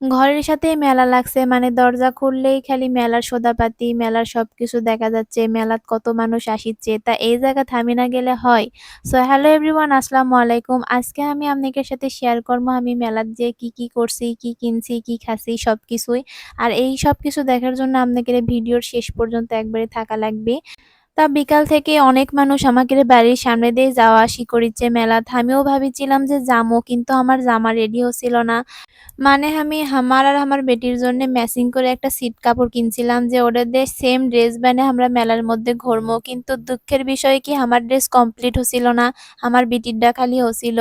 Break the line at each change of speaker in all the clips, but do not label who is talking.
ঘরের সাথেই মেলা লাগছে মানে দরজা খুললেই খালি মেলার সদাপাতি, মেলার সবকিছু দেখা যাচ্ছে, মেলাত কত মানুষ আসিচ্ছে। তা এই জায়গা থামি না গেলে হয়? সো হ্যালো এভরিওয়ান আসসালামু আলাইকুম। আজকে আমি আপনাদের সাথে শেয়ার করবো আমি মেলাত যেয়ে কি করছি, কি কিনছি, কি খাচ্ছি সবকিছুই। আর এই সবকিছু দেখার জন্য আপনাদের ভিডিওর শেষ পর্যন্ত একবারে থাকা লাগবে। তা বিকাল থেকে অনেক মানুষ আমাদের বাড়ির সামনে দিয়ে যাওয়া আসি করিচ্ছে মেলাত। আমিও ভাবিছিলাম যে যামু কিন্তু আমার জামা রেডি হচ্ছিল না। মানে আমি আমার আর আমার বেটির জন্য ম্যাচিং করে একটা ছিট কাপড় কিনছিলাম যে ওদের দিয়ে সেম ড্রেস বানিয়ে আমরা মেলার মধ্যে ঘুরবো। কিন্তু দুঃখের বিষয় কি আমার ড্রেস কমপ্লিট হচ্ছিল না, আমার বেটিরটা খালি হচ্ছিল।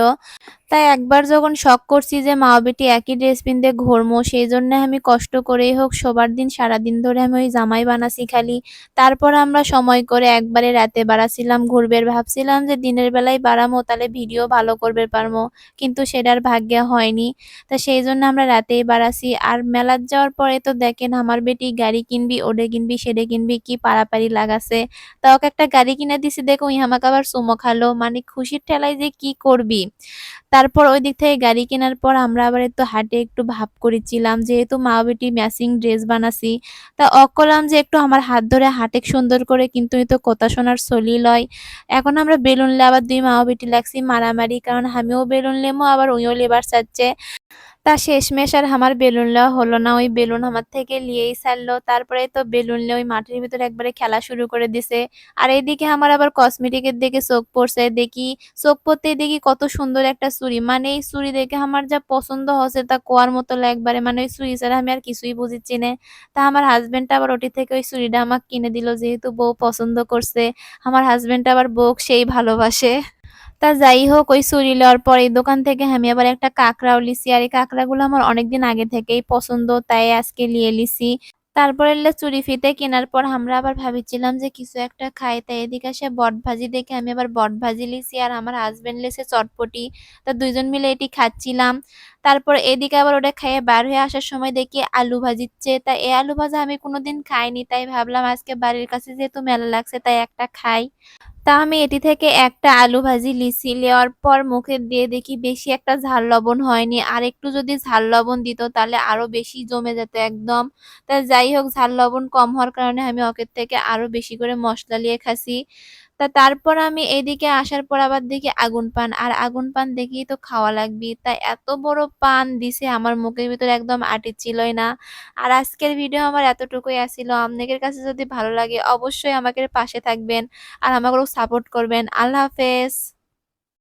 তাই একবার যখন শখ করছি যে মা ও বেটি একই ড্রেস পিনতে ঘুরমো, সেই জন্য আমি কষ্ট করেই হোক সবার দিন সারাদিন ধরে আমি ওই জামাই বানাছি খালি। তারপর আমরা সময় করে একবারে রাতে বাড়াছিলাম ঘুরবের, ভাবছিলাম যে দিনের বেলায় বাড়ামো তাহলে ভিডিও ভালো করবে পারমো, কিন্তু সেটার ভাগ্যে হয়নি। তা সেই জন্য আমরা রাতেই বাড়াছি। আর মেলার যাওয়ার পরে তো দেখেন আমার বেটি গাড়ি কিনবি, ওডে কিনবি, সেডে কিনবি, কি পাড়াপাড়ি লাগাছে। তা ওকে একটা গাড়ি কিনে দিছি, দেখো আমাকে আবার চুমো খালো, মানে খুশির ঠেলায় যে কি করবি। তারপর ওই দিক থেকে গাড়ি কেনার পর আমরা আবার একটু হাটে একটু ভাব করেছিলাম, যেহেতু মা বেটি ম্যাচিং ড্রেস বানাছি। তা করলাম যে একটু আমার হাত ধরে হাঁটেক সুন্দর করে, কিন্তু এই তো কথা শোনার চলি লয়। এখন আমরা বেলুন লে আবার দুই মা বেটি লাগছি মারামারি, কারণ আমিও বেলুন লেমো আবার ওইও লেবার চাচ্ছে। তা শেষমেশ আর আমার বেলুন নেওয়া হলো না, ওই বেলুন আমার থেকে নিয়েই ছাড়লো। তারপরে তো বেলুন নিয়ে ওই মাটির ভিতরে একবারে খেলা শুরু করে দিছে। আর এইদিকে আমার আবার কসমেটিকের দিকে চোখ পড়ছে, দেখি চোখ পড়তেই দেখি কত সুন্দর একটা চুড়ি, মানে এই চুড়ি দেখে আমার যা পছন্দ হচ্ছে তা কোয়ার মতো একবারে, মানে ওই চুড়ি ছাড়া আমি আর কিছুই বুঝিচ্ছি না। তা আমার হাজবেন্ড আবার ওটি থেকে ওই চুড়িটা আমাকে কিনে দিল, যেহেতু বউ পছন্দ করছে। আমার হাজবেন্ড আবার বউ সেই ভালোবাসে। তা যাই হোক, ওই চুড়ি লওয়ার পর এই দোকান থেকে আমি আবার একটা কাঁকড়াও লিছি। আর এই কাঁকড়াগুলো আমার অনেকদিন আগে থেকেই পছন্দ, তাই আজকে লিয়ে লিছি। তারপরে চুড়ি ফিতে কেনার পর আমরা আবার ভাবছিলাম যে কিছু একটা খাই, তাই এদিকে আসে বট ভাজি দেখে আমি আবার বট ভাজি লিছি, আর আমার হাজবেন্ড লেছে চটপটি। তা দুইজন মিলে এটি খাচ্ছিলাম। তারপর এদিকে আবার ওটা খেয়ে বার হয়ে আসার সময় দেখি আলু ভাজিচ্ছে। তা এই আলু ভাজা আমি কোনোদিন খাইনি, তাই ভাবলাম আজকে বাড়ির কাছে যেহেতু মেলা লাগছে তাই একটা খাই। তা আমি এটি থেকে একটা আলু ভাজি লিছি, লেওয়ার পর মুখে দিয়ে দেখি বেশি একটা ঝাল লবণ হয়নি, আর একটু যদি ঝাল লবণ দিত তাহলে আরো বেশি জমে যেত একদম। তা যাই হোক, ঝাল লবণ কম হওয়ার কারণে আমি ওকের থেকে আরো বেশি করে মশলা লিয়ে খাসি। তা তারপর আমি এদিকে আসার পর আবার দেখি আগুন পান, আর আগুন পান দেখি তো খাওয়া লাগবে, তাই এত বড় পান দিছে আমার মুখের ভিতরে একদম আটিচ্ছিলই না। আর আজকের ভিডিও আমার এতটুকুই আসছিল। আপনাদের কাছে যদি ভালো লাগে অবশ্যই আমাদের পাশে থাকবেন আর আমাকেও সাপোর্ট করবেন। আল্লাহ হাফেজ।